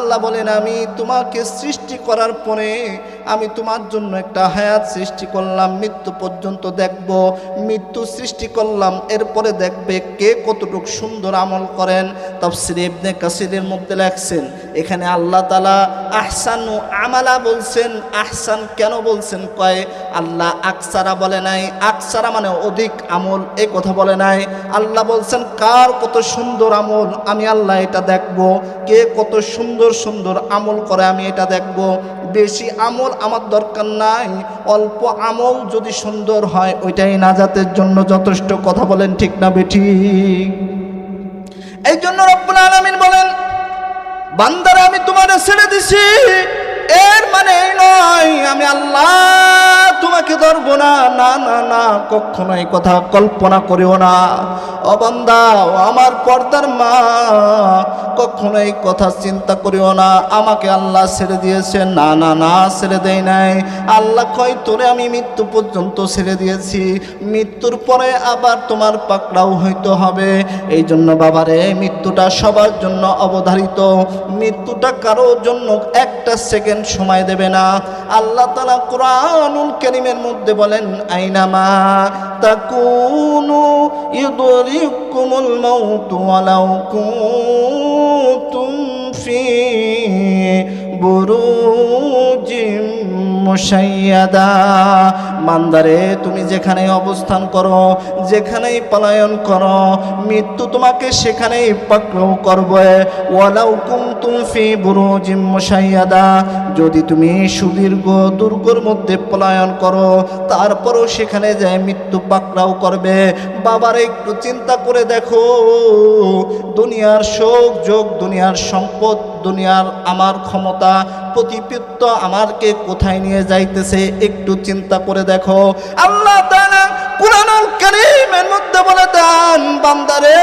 আল্লাহ বলেন আমি তোমাকে সৃষ্টি করার পরে আমি তোমার জন্য একটা হায়াত সৃষ্টি করলাম, মৃত্যু পর্যন্ত দেখব। মৃত্যু সৃষ্টি করলাম, এরপরে দেখবে কে কতটুকু সুন্দর আমল করেন। তাফসীর ইবনে কাসিরের মধ্যে লেখছেন এখানে আল্লাহ তাআলা আহসানু আমালা বলছেন। আহসান কেন বলছেন? কয় আল্লাহ আকসারা বলে নাই, আকসারা মানে অধিক আমল, এই কথা বলে নাই। আল্লাহ বলছেন কার কত সুন্দর আমল আমি আল্লাহ এটা দেখব, কে কত সুন্দর সুন্দর আমল করে আমি এটা দেখব। বেশি আমল আমার দরকার নাই, অল্প আমল যদি সুন্দর হয় ওইটাই নাজাতের জন্য যথেষ্ট। কথা বলেন ঠিক না বেঠিক? এই জন্য রব্বুল আলামিন বলেন বান্দারা আমি তোমারে ছেড়ে দিছি, এর মানে এই নয় আমি আল্লাহ তোমাকে ধরবো না। না না না, কখনো এই কথা কল্পনা করিও না। ও বান্দা, ও আমার পর্দার মা, কখনো এই কথা চিন্তা করিও না আমাকে আল্লাহ ছেড়ে দিয়েছে। না না না, ছেড়ে দেয় নাই। আল্লাহ কয় তোরে আমি মৃত্যু পর্যন্ত ছেড়ে দিয়েছি, মৃত্যুর পরে আবার তোমার পাকড়াও হইতে হবে। এই জন্য বাবারে, মৃত্যুটা সবার জন্য অবধারিত, মৃত্যুটা কারোর জন্য একটা সেকেন্ড সময় দেবে না। আল্লাহ তাআলা কুরআনুল কারীমের মধ্যে বলেন আইনামা তাকুনু ইউদরিকুমুল মাউতু ওয়ালাউ কুনতুম ফি বুরুজিম মুশাইয়াদা। মান্দারে, তুমি যেখানে অবস্থান করো, যেখানেই পলায়ন করো, মৃত্যু তোমাকে সেখানেই পাকড়াও করবে। ওয়ালাউ কুনতুম ফি বুরুজিম মুশাইয়াদা, যদি তুমি সুদীর্ঘ দুর্গর মধ্যে পলায়ন করো তারপরও সেখানে যায় মৃত্যু পাকড়াও করবে। বাবার একটু চিন্তা করে দেখো, দুনিয়ার শোক যোগ, দুনিয়ার সম্পদ, দুনিয়ার আমার ক্ষমতা, প্রতিপিত্ত আমারকে কোথায় নিয়ে যাইতেছে একটু চিন্তা করে দেখো। আল্লাহ তাআলা কুরআনুল কারীমের মধ্যে বলে দেন বান্দারে,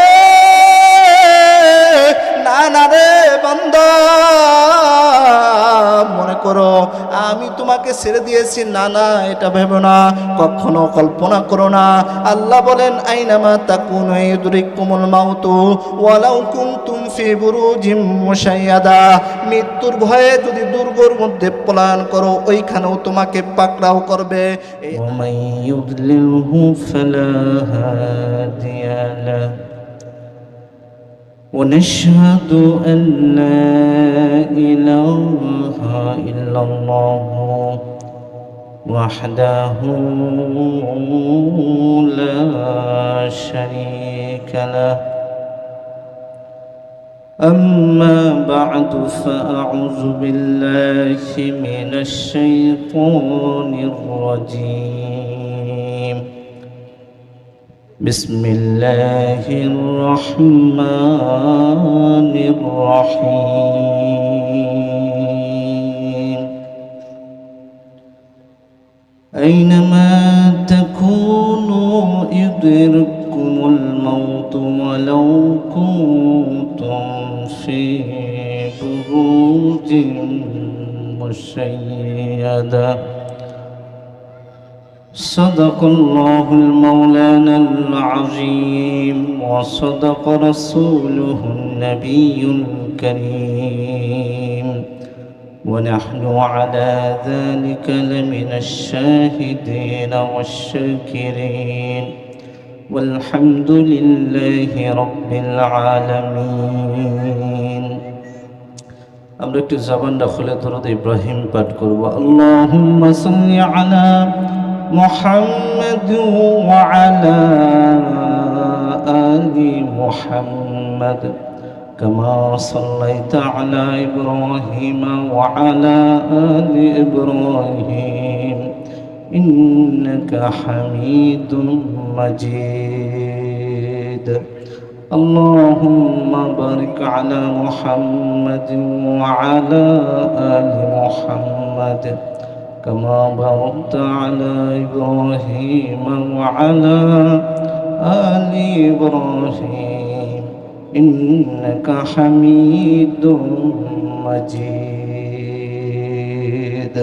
না না রে বান্দা, মনে করো আমি তোমাকে ছেড়ে দিয়েছি। না না, এটা ভেবো না, কখনো কল্পনা করো না। আল্লাহ বলেন আইনামা তাকুনু ইউদরিকুমুল মাউতু ওয়ালাউ কুনতুম ফি বুরুজিম মুশাইয়াদা, মৃত্যুর ভয়ে যদি দুর্গর মধ্যে পলায়ন করো ওইখানেও তোমাকে পাকড়াও করবে। ওয়ামান ইউদলিলহু ফালা হাদিয়া লাহু ونشهد أن لا إله إلا الله وحده لا شريك له. أما بعد فأعوذ بالله من الشيطان الرجيم. بسم الله الرحمن الرحيم. أينما تكونوا يدرككم الموت ولو كنتم في بروج مشيدة. صدق الله المولانا العظيم وصدق رسوله النبي الكريم ونحن على ذلك لمن الشاهدين والشاكرين والحمد لله رب العالمين. আমরা একটু জবানটা খুলে দরুদ ইব্রাহিম পাঠ করব। আল্লাহুম্মা সাল্লি আলা محمد وعلى آل محمد كما صليت على إبراهيم وعلى آل إبراهيم إنك حميد مجيد. اللهم بارك على محمد وعلى آل محمد كما باركت على إبراهيم وعلى آل إبراهيم إنك حميد مجيد.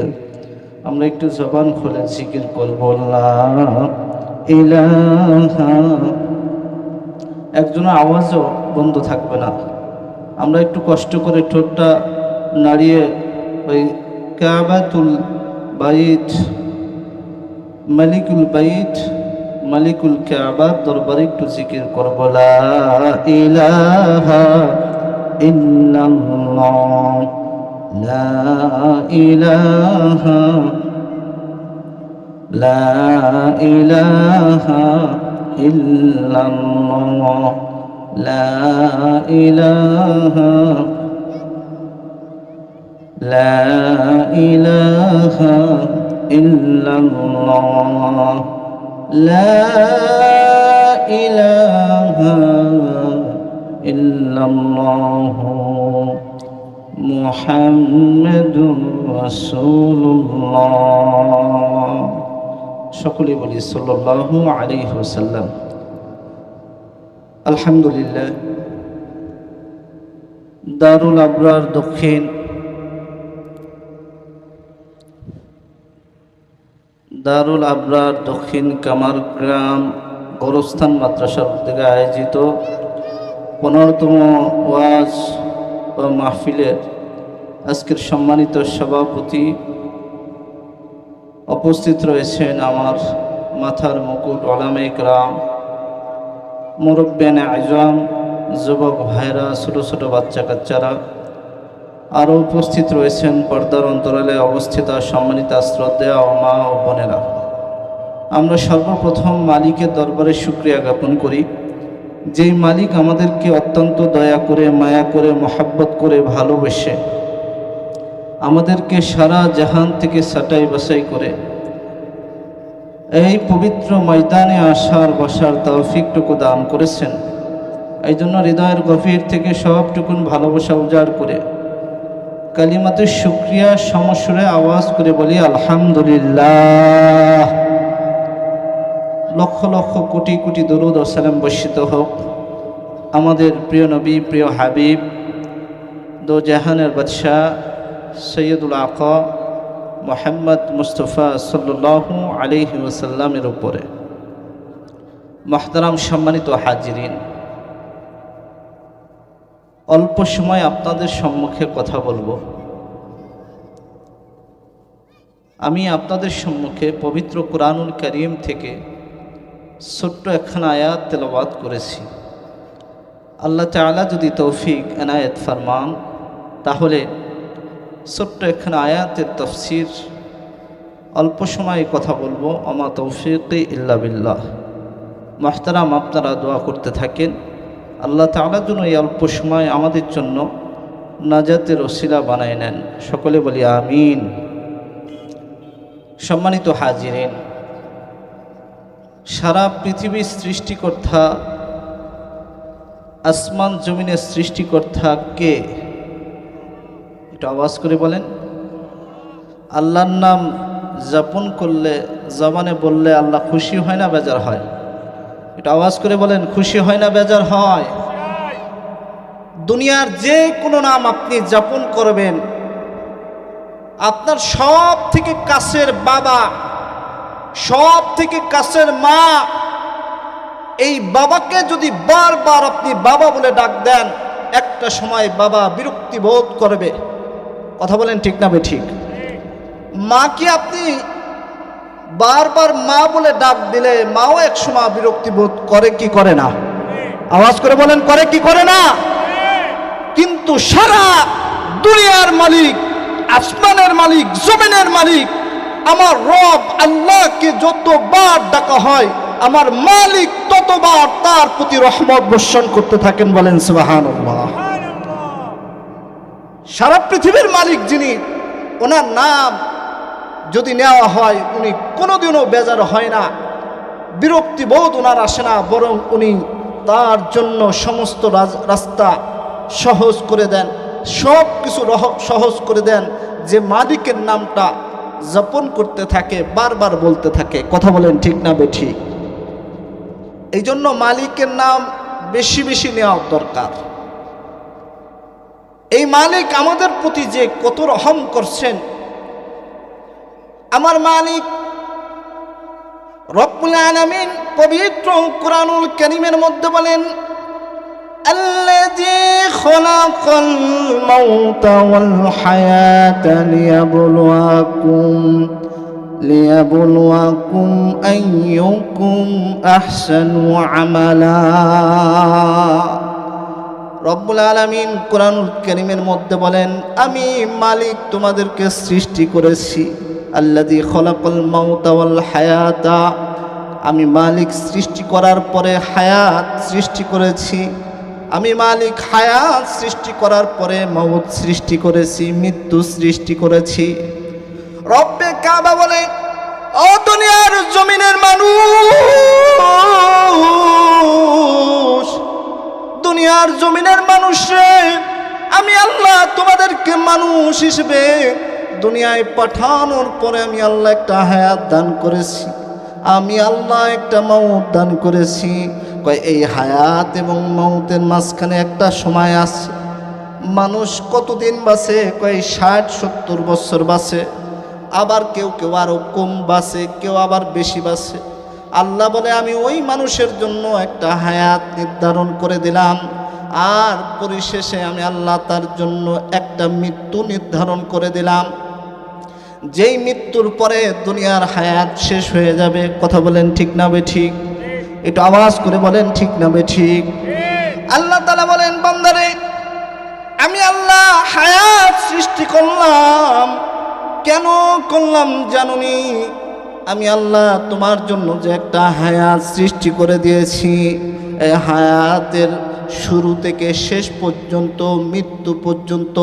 আমরা একটু জবান খুলে জিকির করব লা ইলাহা। একজনের আওয়াজও বন্ধ থাকবে না। আমরা একটু কষ্ট করে ঠোঁটটা নাড়িয়ে ওই কাবাতুল বাইত, মালিকুল বাইত, মালিকুল কাবার দরবারে একটু জিকির করব, লা ইলাহা ইল্লাল্লাহ, লা ইলাহা, লা ইলাহা ইল্লাল্লাহ, লা ইলাহা, লা ইলাহা ইল্লাল্লাহ, লা ইলাহা ইল্লাল্লাহ, মুহাম্মাদুর রাসূলুল্লাহ। সকলে বলি সাল্লাল্লাহু আলাইহি ওয়াসাল্লাম। আলহামদুলিল্লাহ, দারুল আবরার দক্ষিণ কামারগ্রাম গোরস্থান মাদ্রাসার থেকে আয়োজিত 15তম ওয়াজ ও মাহফিলের আজকের সম্মানিত সভাপতি উপস্থিত রয়েছেন আমার মাথার মুকুট ওলামায়ে কেরাম, মুরব্বিয়ানে আজম, যুবক ভাইরা, ছোট ছোট বাচ্চা কাচ্চারা, আরও উপস্থিত রয়েছেন পর্দার অন্তরালে অবস্থিত সম্মানিত শ্রদ্ধেয় মা ও বোনেরা। আমরা সর্বপ্রথম মালিকের দরবারে শুকরিয়া জ্ঞাপন করি, যেই মালিক আমাদেরকে অত্যন্ত দয়া করে, মায়া করে, মহাব্বত করে, ভালোবেসে আমাদেরকে সারা জাহান থেকে ছাঁটাই বাছাই করে এই পবিত্র ময়দানে আসার বসার তৌফিকটুকু দান করেছেন। এই জন্য হৃদয়ের গভীর থেকে সবটুকুন ভালোবাসা উজাড় করে কালিমাতে শুকরিয়া সমস্বরে আওয়াজ করে বলি আলহামদুলিল্লাহ। লক্ষ লক্ষ কোটি কোটি দরুদ ও সালাম বর্ষিত হোক আমাদের প্রিয় নবী, প্রিয় হাবিব, দো জাহানের বাদশাহ সৈয়দুল আকা মুহাম্মদ মুস্তফা সাল্লাল্লাহু আলাইহি ওয়াসাল্লামের উপরে। মুহতারাম সম্মানিত হাজিরিন, অল্প সময় আপনাদের সম্মুখে কথা বলবো। আমি আপনাদের সম্মুখে পবিত্র কুরআনুল কারীম থেকে ছোট্ট একখানা আয়াত তেলাওয়াত করেছি। আল্লাহ তাআলা যদি তৌফিক এনায়েত ফরমান তাহলে ছোট্ট একখানা আয়াতের তাফসীর অল্প সময়ে কথা বলবো। আমা তৌফিকি ইল্লা বিল্লাহ। মুহতারাম, আপনারা দোয়া করতে থাকেন আল্লাহ তাআলা যেন এই অল্প সময় আমাদের জন্য নাজাতের ওসিলা বানায় নেন। সকলে বলি আমিন। সম্মানিত হাজিরিন, সারা পৃথিবীর সৃষ্টিকর্তা, আসমান জমিনের সৃষ্টিকর্তা কে? একটু আওয়াজ করে বলেন। আল্লাহর নাম যাপন করলে, জবানে বললে আল্লাহ খুশি হয় না বেজার হয়? এটা আওয়াজ করে বলেন, খুশি হয় না বেজার হয়? দুনিয়ার যে কোনো নাম আপনি যাপন করবেন, আপনার সব থেকে কাছের বাবা, সব থেকে কাছের মা, এই বাবাকে যদি বারবার আপনি বাবা বলে ডাক দেন, একটা সময় বাবা বিরক্তি বোধ করবে। কথা বলেন ঠিক না বেঠিক? মাকে আপনি বারবার মা বলে ডাক দিলে মাও এক সময় বিরক্তি বোধ করে কি করে না? আওয়াজ করে বলেন, করে কি করে না? কিন্তু সারা দুনিয়ার মালিক, আসমানের মালিক, জমিনের মালিক আমার রব আল্লাহকে যতবার ডাকা হয় আমার মালিক ততবার তার প্রতি রহমত বর্ষণ করতে থাকেন। বলেন সুবহানাল্লাহ। সারা পৃথিবীর মালিক যিনি, ওনার নাম যদি নেওয়া হয় উনি কোনোদিনও বেজার হয় না, বিরক্তি বোধ ওনার আসে না, বরং উনি তার জন্য সমস্ত রাস্তা সহজ করে দেন, সব কিছু সহজ করে দেন। যে মালিকের নামটা যাপন করতে থাকে, বারবার বলতে থাকে। কথা বলেন ঠিক না বেঠিক? এই জন্য মালিকের নাম বেশি বেশি নেওয়া দরকার। এই মালিক আমাদের প্রতি যে কত রহম করছেন, আমার মালিক রব্বুল আলামিন পবিত্র কুরআনুল কারীমের মধ্যে বলেন, الذي خلق الموت والحياة ليبلوكم أيكم أحسن عملا রব্বুল আলামিন কোরআনুল কারীমের মধ্যে বলেন, আমি মালিক তোমাদেরকে সৃষ্টি করেছি। আল্লাযী খলাকাল মাউতা ওয়াল হায়াতা, আমি মালিক সৃষ্টি করার পরে হায়াত সৃষ্টি করেছি। আমি মালিক হায়াত সৃষ্টি করার পরে মওত সৃষ্টি করেছি, মৃত্যু সৃষ্টি করেছি। রব্বে কাবা বলে, ও দুনিয়ার জমিনের মানুষ, দুনিয়ার জমিনের মানুষে, আমি আল্লাহ তোমাদেরকে মানুষ হিসেবে দুনিয়ায় পাঠানোর পরে আমি আল্লাহ একটা হায়াত দান করেছি, আমি আল্লাহ একটা মওত দান করেছি। কয় এই হায়াত এবং মওতের মাঝখানে একটা সময় আছে। মানুষ কতদিন বাঁচে? কয় 60-70 বছর বাঁচে। আবার কেউ কেউ আরও কম বাঁচে, কেউ আবার বেশি বাঁচে। আল্লাহ বলে, আমি ওই মানুষের জন্য একটা হায়াত নির্ধারণ করে দিলাম, আর পরিশেষে আমি আল্লাহ তার জন্য একটা মৃত্যু নির্ধারণ করে দিলাম, যেই মৃত্যুর পরে দুনিয়ার হায়াত শেষ হয়ে যাবে। কথা বলেন ঠিক না বেঠিক? একটু আওয়াজ করে বলেন ঠিক না বেঠিক? আল্লাহ তাআলা বলেন, বান্দারে আমি আল্লাহ হায়াত সৃষ্টি করলাম। কেন করলাম জানুনি? আমি আল্লাহ তোমার জন্য যে একটা হায়াত সৃষ্টি করে দিয়েছি, এই হায়াতের শুরু থেকে শেষ পর্যন্ত, মৃত্যু পর্যন্ত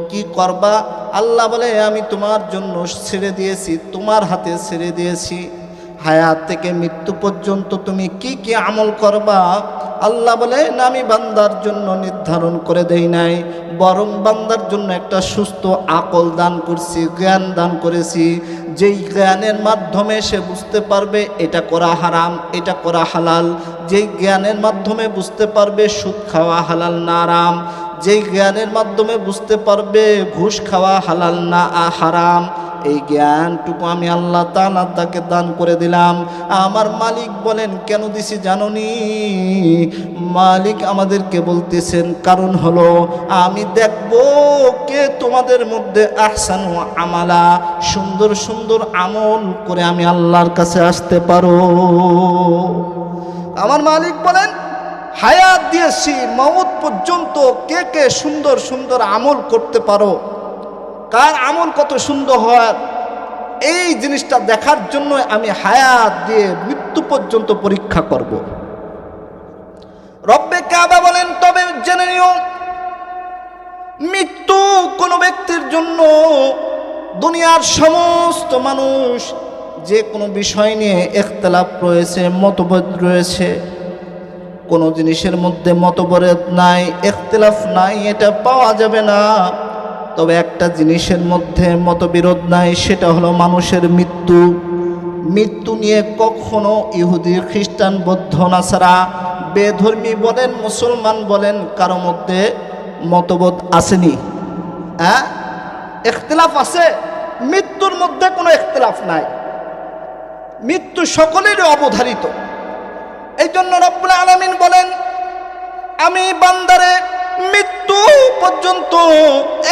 কি করবা? আল্লাহ বলে, আমি তোমার জন্য ছেড়ে দিয়েছি, তোমার হাতে ছেড়ে দিয়েছি। হায়াত থেকে মৃত্যু পর্যন্ত তুমি কি কি আমল করবা? আল্লাহ বলে, না, আমি বান্দার জন্য নির্ধারণ করে দেই নাই, বরং বান্দার জন্য একটা সুস্থ আকল দান করছি, জ্ঞান দান করেছি, যেই জ্ঞানের মাধ্যমে সে বুঝতে পারবে এটা করা হারাম, এটা করা হালাল, যেই জ্ঞানের মাধ্যমে বুঝতে পারবে সুদ খাওয়া হালাল না হারাম, যেই জ্ঞানের মাধ্যমে বুঝতে পারবে ঘুষ খাওয়া হালাল না হারাম, এই জ্ঞানটুকু আমি আল্লাহ তাআলা তাকে দান করে দিলাম। আমার মালিক বলেন, কেন দিছি জানোনি? মালিক আমাদেরকে বলতেছেন, কারণ হলো আমি দেখব কে তোমাদের মধ্যে আহসানু আমালা, সুন্দর সুন্দর আমল করে আমি আল্লাহর কাছে আসতে পারো। আমার মালিক বলেন, হায়াত দিয়েছি, মওত পর্যন্ত কে কে সুন্দর সুন্দর আমল করতে পারো, কার আমল কত সুন্দর হয়, এই জিনিসটা দেখার জন্য আমি হায়াত দিয়ে মৃত্যু পর্যন্ত পরীক্ষা করব। রব্বে কাবা বলেন, তবে জেনে নিও, মৃত্যু কোনো ব্যক্তির জন্য, দুনিয়ার সমস্ত মানুষ যে কোনো বিষয় নিয়ে ইখতিলাফ রয়েছে, মতভেদ রয়েছে, কোনো জিনিসের মধ্যে মতভেদ নাই, ইখতিলাফ নাই, এটা পাওয়া যাবে না। তবে একটা জিনিসের মধ্যে মতবিরোধ নাই, সেটা হলো মানুষের মৃত্যু। মৃত্যু নিয়ে কখনো ইহুদি, খ্রিস্টান, বৌদ্ধ, নাসারা, বেধর্মী বলেন, মুসলমান বলেন, কারো মধ্যে মতভেদ আসেনি। হ্যাঁ, ইখতিলাফ আছে, মৃত্যুর মধ্যে কোনো ইখতিলাফ নাই। মৃত্যু সকলেরই অবধারিত। এই জন্য রব্বুল আলামিন বলেন, আমি বান্দারে মৃত্যু পর্যন্ত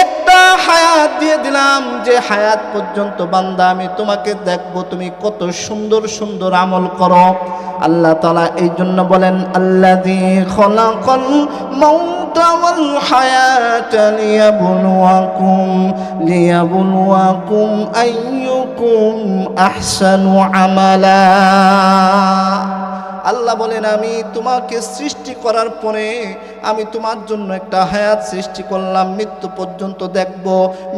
একটা হায়াত দিয়ে দিলাম, যে হায়াত পর্যন্ত বান্দা আমি তোমাকে দেখবো তুমি কত সুন্দর সুন্দর আমল করো। আল্লাহ তাআলা এই জন্য বলেন, আল্লাযী খলাকাল মাউতা ওয়াল হায়াতা লিয়াবলুয়াকুম আইয়ুকুম আহসানু আমালা। আল্লাহ বলেন, আমি তোমাকে সৃষ্টি করার পরে আমি তোমার জন্য একটা হায়াত সৃষ্টি করলাম, মৃত্যু পর্যন্ত দেখব,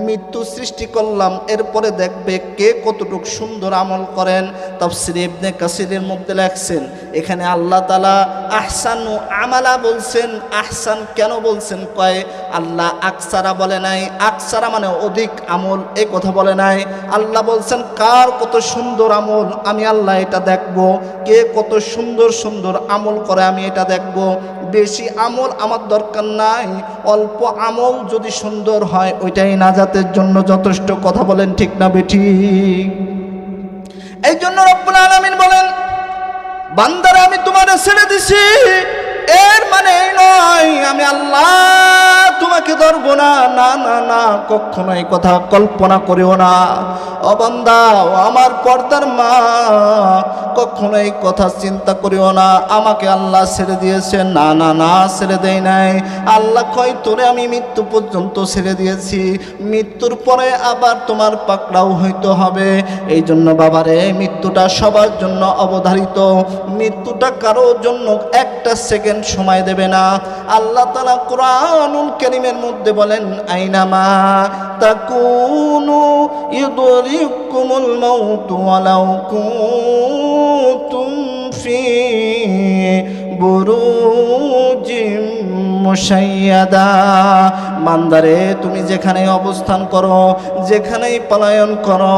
মৃত্যু সৃষ্টি করলাম, এরপরে দেখবে কে কতটুকু সুন্দর আমল করেন। তাফসীর ইবনে কাসিরের মধ্যে লেখছেন, এখানে আল্লাহ তাআলা আহসানু আমালা বলছেন। আহসান কেন বলছেন? কয় আল্লাহ আকসারা বলে নাই, আকসারা মানে অধিক আমল, এই কথা বলে নাই। আল্লাহ বলছেন কার কত সুন্দর আমল আমি আল্লাহ এটা দেখব, কে কত সুন্দর সুন্দর আমল করে আমি এটা দেখব। বেশি আমল আমার দরকার নাই, অল্প আমল যদি সুন্দর হয় ওইটাই নাজাতের জন্য যথেষ্ট। কথা বলেন ঠিক না বেঠিক? এই জন্য রব্বুল আলামিন বলেন, বান্দারা আমি তোমারে ছেড়ে দিছি, এর মানে এই নয় আমি আল্লাহ তোমাকে ধরবো না, না না না, কখনো এই কথা কল্পনা করিও না। ও বান্দা, ও আমার পর্দার মা, কখনো এই কথা চিন্তা করিও না আমাকে আল্লাহ ছেড়ে দিয়েছে। না না না, ছেড়ে দেয় নাই। আল্লাহ কয় তোরে আমি মৃত্যু পর্যন্ত ছেড়ে দিয়েছি, মৃত্যুর পরে আবার তোমার পাকড়াও হইতে হবে। এই জন্য বাবারে, মৃত্যুটা সবার জন্য অবধারিত, মৃত্যুটা কারোর জন্য একটা সেকেন্ড সময় দেবে না। আল্লাহ তাআলা কুরআনুল কারীমের মধ্যে বলেন, আইনামা তাকুনু ইউদরিকুমুল মাউতু ওয়ালাউ কুনতুম ফি বুরুজিম মুশাইয়াদা। বান্দারে, তুমি যেখানে অবস্থান করো, যেখানেই পলায়ন করো,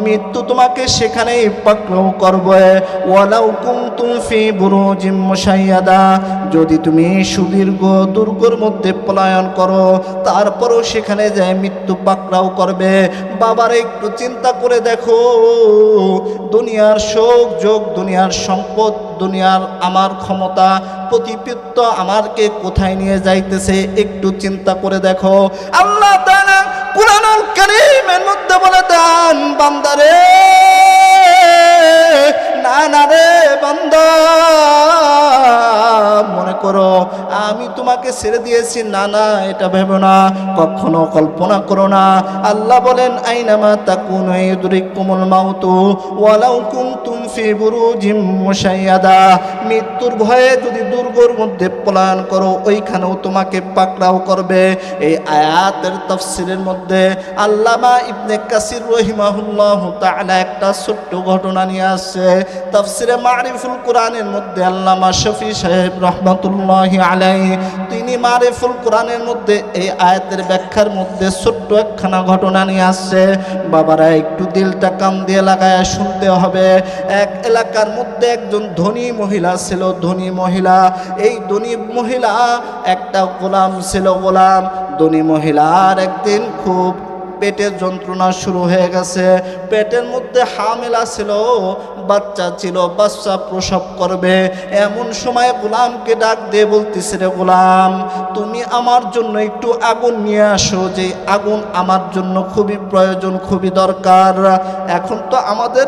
মৃত্যু তোমাকে সেখানেই পাকড়াও করবে। ওয়ালাউ কুনতুম ফি বুরুজিম মুশাইয়াদা, যদি তুমি সুদীর্ঘ দুর্গর মধ্যে পলায়ন করো, তারপরও সেখানে যায় মৃত্যু পাকড়াও করবে। বাবার একটু চিন্তা করে দেখো, দুনিয়ার শোক যোগ, দুনিয়ার সম্পদ, দুনিয়ার আমার ক্ষমতা, প্রতিপিত্ত আমারকে কোথায় নিয়ে যাইতেছে একটু চিন্তা করে দেখো। আল্লাহ তাআলা কুরআনুল কারীমের মধ্যে বলে দেন, বান্দারে, না না রে বান্দা, মনে করো আমি তোমাকে ছেড়ে দিয়েছি, না না, এটা ভেবো না, কখনো কল্পনা করো না। আল্লাহ বলেন, আইনামা তাকুনু ইউদরিকুমুল মাউতু ওয়ালাউ কুনতুম ফি বুরুজিম মুশাইয়াদা, মৃত্যুর ভয়ে যদি দুর্গর মধ্যে পলায়ন করো, ওইখানেও তোমাকে পাকড়াও করবে। এই আয়াতের তাফসীরের মধ্যে আল্লামা ইবনে কাসির রাহিমাহুল্লাহু তাআলা একটা ছোট্ট ঘটনা নিয়ে আসছে। তাফসীরে মারিফুল কোরআনের মধ্যে আল্লামা শফি সাহেব রাহমাতুল্লাহি আলাইহি, তিনি মারিফুল কোরআনের মধ্যে এই আয়াতের ব্যাখ্যার মধ্যে ছোট্ট একখানা ঘটনা নিয়ে আসছে। বাবারা, একটু দিলটা কান দিয়ে লাগায় শুনতে হবে। এক এলাকার মধ্যে একজন ধনী মহিলা ছিল, ধনী মহিলা। এই ধনী মহিলা একটা গোলাম ছিল, গোলাম। ধনী মহিলার একদিন খুব পেটের যন্ত্রণা শুরু হয়ে গেছে, পেটের মধ্যে হামেলা ছিল, বাচ্চা ছিল, বাচ্চা প্রসব করবে। এমন সময় গোলামকে ডাক দিয়ে বলতেছে, রে গোলাম, তুমি আমার জন্য একটু আগুন নিয়ে আসো, যে আগুন আমার জন্য খুবই প্রয়োজন, খুবই দরকার। এখন তো আমাদের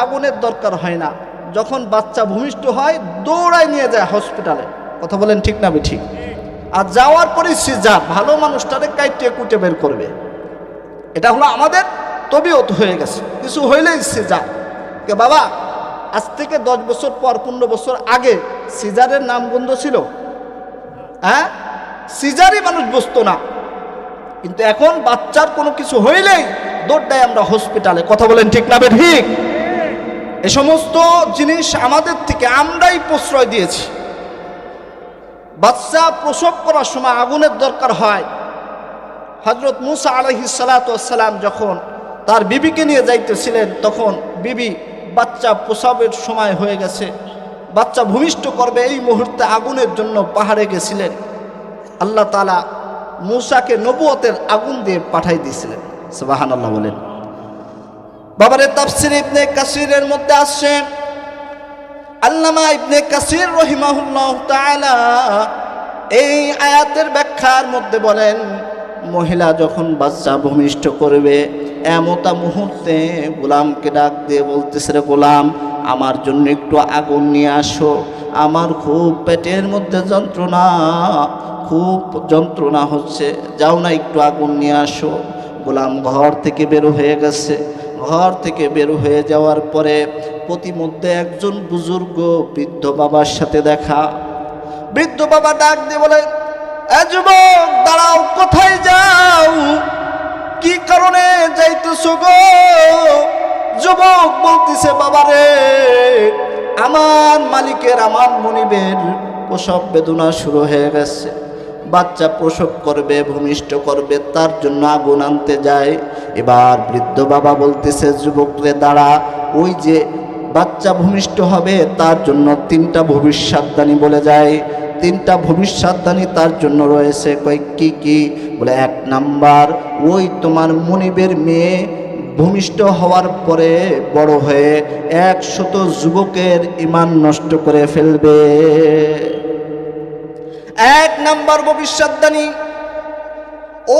আগুনের দরকার হয় না, যখন বাচ্চা ভূমিষ্ঠ হয় দৌড়ায় নিয়ে যায় হসপিটালে। কথা বলেন ঠিক না ঠিক? আর যাওয়ার পরে সিজার, ভালো মানুষটারে কাইটে কুটে বের করবে। এটা হলো আমাদের তবিয়ত হয়ে গেছে, কিছু হইলেই সিজার। কে বাবা, আজ থেকে 10 বছর পর, 15 বছর আগে সিজারের নাম গন্ধ ছিল? হ্যাঁ, সিজারই মানুষ বুঝতো না। কিন্তু এখন বাচ্চার কোনো কিছু হইলেই দৌড় দেয় আমরা হসপিটালে। কথা বলেন ঠিক না ঠিক? এ সমস্ত জিনিস আমাদের থেকে আমরাই প্রশ্রয় দিয়েছি। বাচ্চা প্রসব করার সময় আগুনের দরকার হয়। হযরত মুসা আলাইহিস সালাতু ওয়াস সালাম যখন তার বিবিকে নিয়ে যাইতেছিলেন, তখন বিবি বাচ্চা প্রসবের সময় হয়ে গেছে, বাচ্চা ভূমিষ্ঠ করবে, এই মুহূর্তে আগুনের জন্য পাহাড়ে গেছিলেন। আল্লাহ তাআলা মুসাকে নবুয়তের আগুন দিয়ে পাঠাই দিয়েছিলেন। সুবহানাল্লাহ বলেন। বাবারে, তাফসীর ইবনে কাসিরের মধ্যে আসছে, আল্লামা ইবনে কাসির রাহিমাহুল্লাহ তাআলা এই আয়াতের ব্যাখ্যার মধ্যে বলেন, মহিলা যখন বাচ্চা ভূমিষ্ঠ করবে, এমতা মুহূর্তে গোলামকে ডাক দিয়ে বলতেছে, রে গোলাম, আমার জন্য একটু আগুন নিয়ে আসো, আমার খুব পেটের মধ্যে যন্ত্রণা, খুব যন্ত্রণা হচ্ছে, যাও না একটু আগুন নিয়ে আসো। গোলাম ঘর থেকে বের হয়ে গেছে। ঘর থেকে বের হয়ে যাওয়ার পরে প্রতিমধ্যে একজন বুজুর্গ বৃদ্ধ বাবার সাথে দেখা। বৃদ্ধ বাবা ডাক দিয়ে বলে, এ যুবক, দাঁড়াও, কোথায় যাও? কি কারণে যাইতেছো গো? যুবক বলতেছে, বাবারে, আমার মালিকের, আমার মনিবের প্রসব বেদনা শুরু হয়ে গেছে, বাচ্চা প্রসব করবে, ভূমিষ্ঠ করবে, তার জন্য আগুন আনতে যায়। এবার বৃদ্ধ বাবা বলতেছে, যুবক রে দাঁড়া, ওই যে বাচ্চা ভূমিষ্ঠ হবে তার জন্য 3টা ভবিষ্যদ্বাণী বলে যায়। 3টা ভবিষ্যদ্বাণী তার জন্য রয়েছে। কয় কি কি? বলে 1 নাম্বার, ওই তোমার মনিবের মেয়ে ভূমিষ্ঠ হওয়ার পরে বড় হয়ে 100 যুবকের ঈমান নষ্ট করে ফেলবে। এক নাম্বার ভবিষ্যৎবাণী,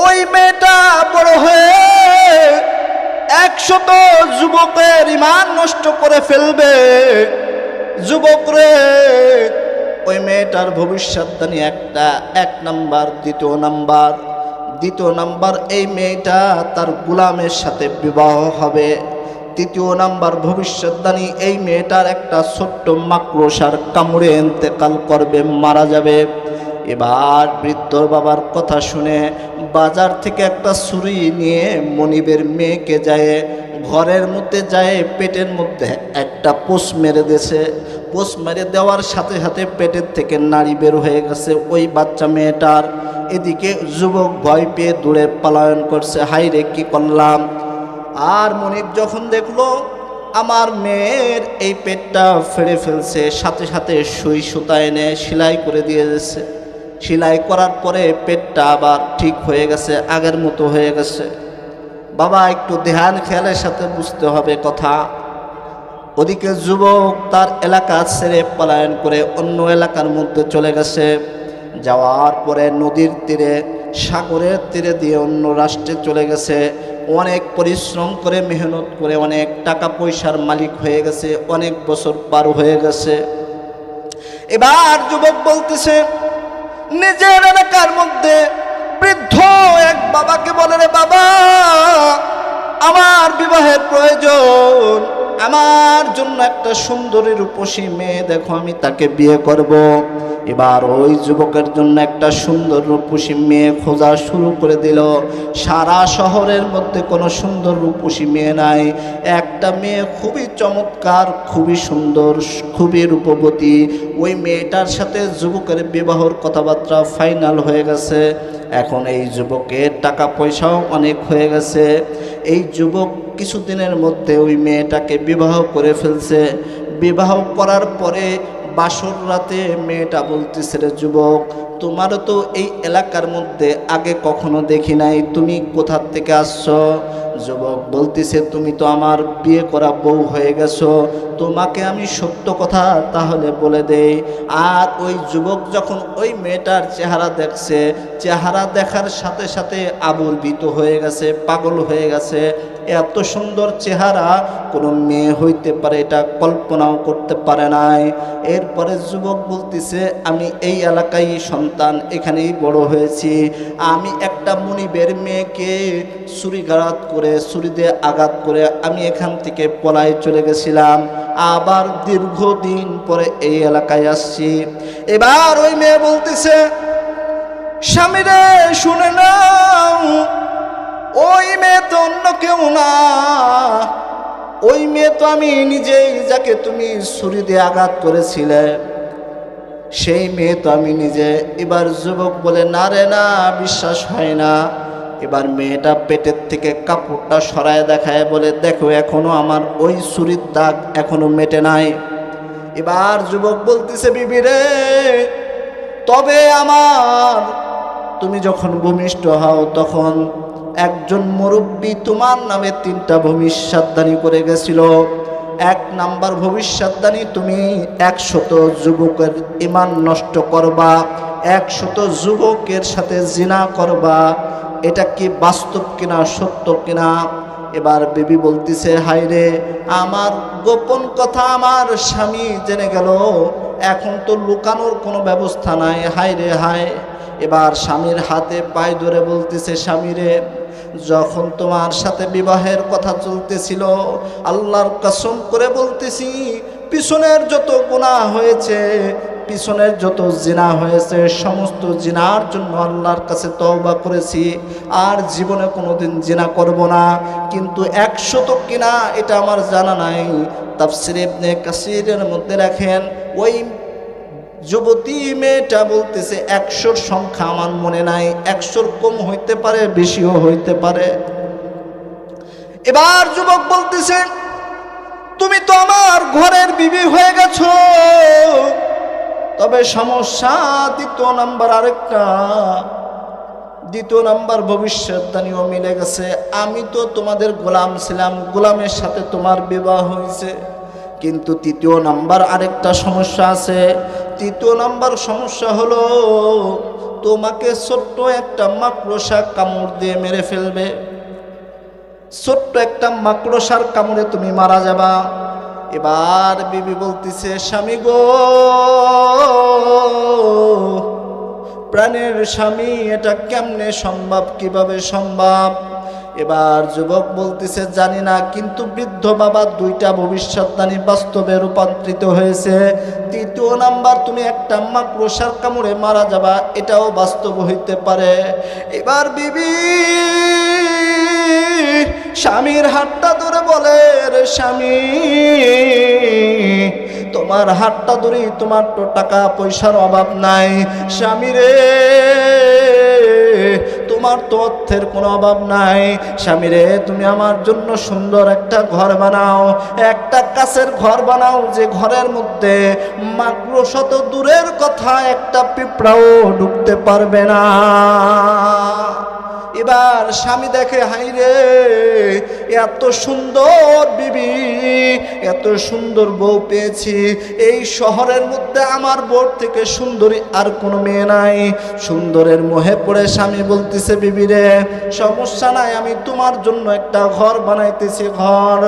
ওই মেয়েটা বড় হয়ে 100 যুবকের ঈমান নষ্ট করে ফেলবে। যুবক রে, ওই মেয়েটার ভবিষ্যৎবাণী এক নাম্বার। দ্বিতীয় নাম্বার, এই মেয়েটা তার গোলামের সাথে বিবাহ হবে। তৃতীয় নাম্বার ভবিষ্যৎবাণী, এই মেয়েটার একটা ছোট্ট মাকড়সার কামড়ে ইন্তেকাল করবে, মারা যাবে। এবার বৃদ্ধর বাবার কথা শুনে বাজার থেকে একটা ছুরি নিয়ে মনিবের মেয়েকে যায় ঘরের মধ্যে যায় পেটের মধ্যে একটা পোষ মেরে দিয়েছে। পোষ মেরে দেওয়ার সাথে সাথে পেটের থেকে নাড়ি বের হয়ে গেছে ওই বাচ্চা মেয়েটার। এদিকে যুবক ভয় পেয়ে দূরে পলায়ন করছে, হাই রে কি করলাম। আর মনিব যখন দেখলো আমার মেয়ের এই পেটটা ফেড়ে ফেলছে, সাথে সাথে সুই সুতা এনে সেলাই করে দিয়ে দিয়েছে। সেলাই করার পরে পেটটা আবার ঠিক হয়ে গেছে, আগের মতো হয়ে গেছে। বাবা একটু ধ্যান খেয়ালের সাথে বুঝতে হবে কথা। ওদিকে যুবক তার এলাকা ছেড়ে পলায়ন করে অন্য এলাকার মধ্যে চলে গেছে। যাওয়ার পরে নদীর তীরে, সাগরের তীরে দিয়ে অন্য রাষ্ট্রে চলে গেছে। অনেক পরিশ্রম করে মেহনত করে অনেক টাকা পয়সার মালিক হয়ে গেছে, অনেক বছর পার হয়ে গেছে। এবার যুবক বলতেছে নিজের এলাকার মধ্যে বৃদ্ধ এক বাবাকে বলে, রে বাবা, আমার বিবাহের প্রয়োজন, আমার জন্য একটা সুন্দরী রূপসী মেয়ে দেখো, আমি তাকে বিয়ে করব। এবার ওই যুবকের জন্য একটা সুন্দর রূপসী মেয়ে খোঁজা শুরু করে দিল। সারা শহরের মধ্যে কোনো সুন্দর রূপসী মেয়ে নাই। একটা মেয়ে খুবই চমৎকার, খুবই সুন্দর, খুবই রূপবতী। ওই মেয়েটার সাথে যুবকের বিবাহর কথাবার্তা ফাইনাল হয়ে গেছে। এখন এই যুবকের টাকা পয়সাও অনেক হয়ে গেছে। এই যুবক কিছুদিনের মধ্যে ওই মেয়েটাকে বিবাহ করে ফেলছে। বিবাহ করার পরে বাসর রাতে মেয়েটা বলতেছে, রে যুবক, তোমারও তো এই এলাকার মধ্যে আগে কখনো দেখি নাই, তুমি কোথা থেকে আসছো? যুবক বলতেছে, তুমি তো আমার বিয়ে করা বউ হয়ে গেছো, তোমাকে আমি সত্য কথা তাহলে বলে দেই। আর ওই যুবক যখন ওই মেয়েটার চেহারা দেখছে, চেহারা দেখার সাথে সাথে আবির্ভূত হয়ে গেছে, পাগল হয়ে গেছে। এত সুন্দর চেহারা কোনো মেয়ে হইতে পারে এটা কল্পনাও করতে পারে নাই। এরপরে যুবক বলতেছে, আমি এই এলাকায় সন্তান, এখানেই বড় হয়েছি। আমি একটা মনিবের মেয়েকে ছুরি দিয়ে আঘাত করে আমি এখান থেকে পলায় চলে গেছিলাম। আবার দীর্ঘদিন পরে এই এলাকায় আসছি। এবার ওই মেয়ে বলতেছে, স্বামীরে শুনে নাও, ওই মেয়ে তো অন্য কেউ না, ওই মেয়ে তো আমি নিজেই, যাকে তুমি ছুরি দিয়ে আঘাত করেছিলে, সেই মেয়ে তো আমি নিজে। এবার যুবক বলে, না রে না, বিশ্বাস হয় না। এবার মেয়েটা পেটের থেকে কাপড়টা সরায় দেখায়, বলে, দেখো এখনো আমার ওই ছুরির দাগ এখনো মেটে নাই। এবার যুবক বলতেছে, বিবি রে, তবে তুমি যখন ভূমিষ্ঠ হও তখন একজন মুরব্বী তোমার নামে 3টা ভবিষ্যৎবাণী করে গেছিল। 1 নাম্বার ভবিষ্যৎবাণী, তুমি 100 যুবকের ঈমান নষ্ট করবা, 100 যুবকের সাথে জিনা করবা। এটা কি বাস্তব কিনা, সত্য কিনা? এবার বিবি বলতেছে, হায় রে, আমার গোপন কথা আমার স্বামী জেনে গেল, এখন তো লুকানোর কোনো ব্যবস্থা নাই, হায় রে হায়। এবার স্বামীর হাতে পায়ে ধরে বলতেছে, স্বামী রে, যখন তোমার সাথে বিবাহের কথা চলতেছিল, আল্লাহর কসম করে বলতেছি, পিছনের যত গুনাহ হয়েছে, পিছনের যত জিনা হয়েছে, সমস্ত জিনার জন্য আল্লাহর কাছে তওবা করেছি, আর জীবনে কোনোদিন জিনা করব না। কিন্তু 100 কিনা এটা আমার জানা নাই। তাফসীর ইবনে কাসিরের মধ্যে রাখেন, ওই যুবতী মেয়েটা বলতেছে, 100 সংখ্যা আমার মনে নাই, 100 কম হইতে পারে, বেশিও হইতে পারে। এবার যুবক বলতেছে, তুমি তো আমার ঘরের বিবি হয়ে গেছো, তবে সমস্যা দ্বিতীয় নাম্বার ভবিষ্যৎবাণীও মিলে গেছে। আমি তো তোমাদের গোলাম ছিলাম, গোলামের সাথে তোমার বিবাহ হয়েছে, কিন্তু তৃতীয় নাম্বার আরেকটা সমস্যা আছে। তৃতীয় নাম্বার সমস্যা হলো তোমাকে ছোট্ট একটা মাকড়সা কামড় দিয়ে মেরে ফেলবে। ছোট্ট একটা মাকড়সার কামড়ে তুমি মারা যাবা। এবার বিবি বলতেছে, স্বামী গো, প্রাণের স্বামী, এটা কেমনে সম্ভব, কিভাবে সম্ভব? এবার যুবক বলতেছে, জানি না, কিন্তু বৃদ্ধ বাবা দুইটা ভবিষ্যৎবাণী বাস্তবে রূপান্তরিত হয়েছে। তৃতীয় নাম্বার, তুমি একটা মাকড়সার কামড়ে মারা যাবা, এটাও বাস্তব হইতে পারে। এবার বিবি স্বামীর হাতটা ধরে বলে, রে স্বামী, তোমার হাতটা ধরি, তোমার তো টাকা পয়সার অভাব নাই। স্বামী রে, তোমার তো অর্থের কোনো অভাব নাই। স্বামী রে, তুমি আমার জন্য সুন্দর একটা ঘর বানাও, একটা কাছের ঘর বানাও, যে ঘরের মধ্যে মাকড়সা তো দূরের কথা, একটা পিঁপড়াও ঢুকতে পারবে না। এবার স্বামী দেখে, হাই রে, এত সুন্দর বিবি, এত সুন্দর বউ পেয়েছি, এই শহরের মধ্যে আমার বউ থেকে সুন্দরী আর কোনো মেয়ে নাই। সুন্দরের মোহে পড়ে স্বামী বলতেছে, বিবি রে, সমস্যা নাই, আমি তোমার জন্য একটা ঘর বানাইতেছি। ঘর